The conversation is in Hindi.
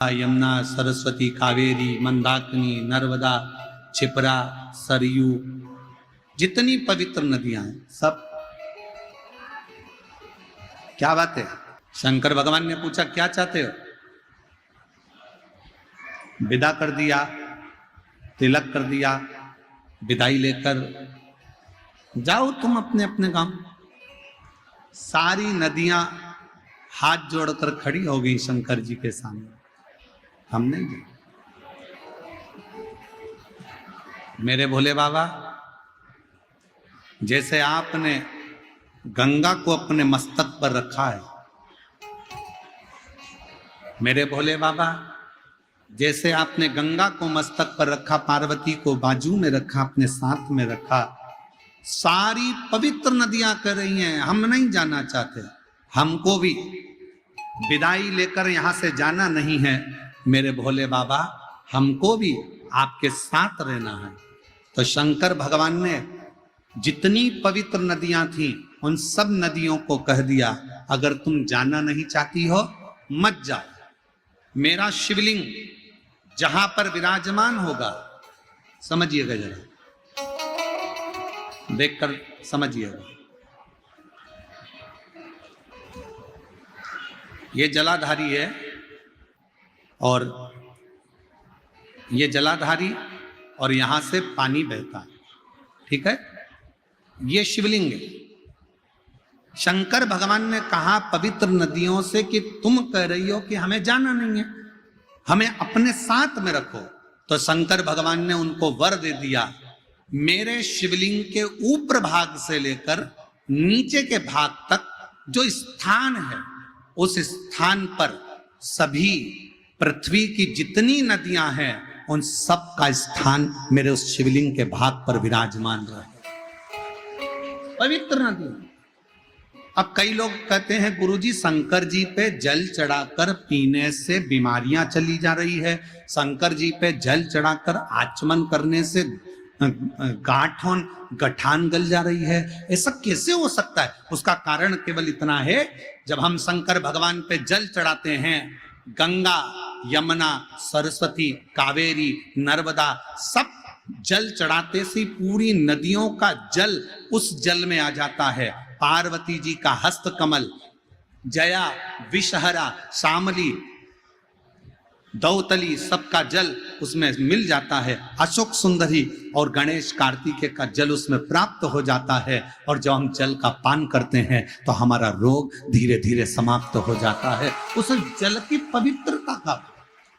यमुना, सरस्वती, कावेरी, मंदाकिनी, नर्मदा, क्षिप्रा, सरयू, जितनी पवित्र नदियां हैं सब। क्या बात है? शंकर भगवान ने पूछा क्या चाहते हो? विदा कर दिया, तिलक कर दिया, विदाई लेकर जाओ तुम अपने अपने गांव। सारी नदियां हाथ जोड़कर खड़ी हो गई शंकर जी के सामने। हम नहीं गए। मेरे भोले बाबा, जैसे आपने गंगा को अपने मस्तक पर रखा है, मेरे भोले बाबा जैसे आपने गंगा को मस्तक पर रखा, पार्वती को बाजू में रखा, अपने साथ में रखा, सारी पवित्र नदियां कर रही हैं हम नहीं जाना चाहते, हमको भी विदाई लेकर यहां से जाना नहीं है। मेरे भोले बाबा, हमको भी आपके साथ रहना है। तो शंकर भगवान ने जितनी पवित्र नदियां थी उन सब नदियों को कह दिया, अगर तुम जाना नहीं चाहती हो मत जाओ। मेरा शिवलिंग जहां पर विराजमान होगा, समझिएगा जरा, देखकर समझिएगा, ये जलाधारी है और ये जलाधारी और यहां से पानी बहता है, ठीक है? ये शिवलिंग है। शंकर भगवान ने कहा पवित्र नदियों से कि तुम कह रही हो कि हमें जाना नहीं है, हमें अपने साथ में रखो। तो शंकर भगवान ने उनको वर दे दिया, मेरे शिवलिंग के ऊपर भाग से लेकर नीचे के भाग तक जो स्थान है, उस स्थान पर सभी पृथ्वी की जितनी नदियां हैं उन सब का स्थान मेरे उस शिवलिंग के भाग पर विराजमान रहे। पवित्र नदी। अब कई लोग कहते हैं गुरुजी शंकर जी पे जल चढ़ाकर पीने से बीमारियां चली जा रही है, शंकर जी पे जल चढ़ाकर आचमन करने से गठान गल जा रही है, ऐसा कैसे हो सकता है? उसका कारण केवल इतना है, जब हम शंकर भगवान पे जल चढ़ाते हैं, गंगा, यमुना, सरस्वती, कावेरी, नर्मदा, सब जल चढ़ाते से पूरी नदियों का जल उस जल में आ जाता है। पार्वती जी का हस्त कमल, जया, विषहरा, शामली, दौतली, सबका जल उसमें मिल जाता है। अशोक सुंदरी और गणेश कार्तिकेय का जल उसमें प्राप्त हो जाता है। और जब हम जल का पान करते हैं तो हमारा रोग धीरे धीरे समाप्त हो जाता है। उस जल की पवित्रता का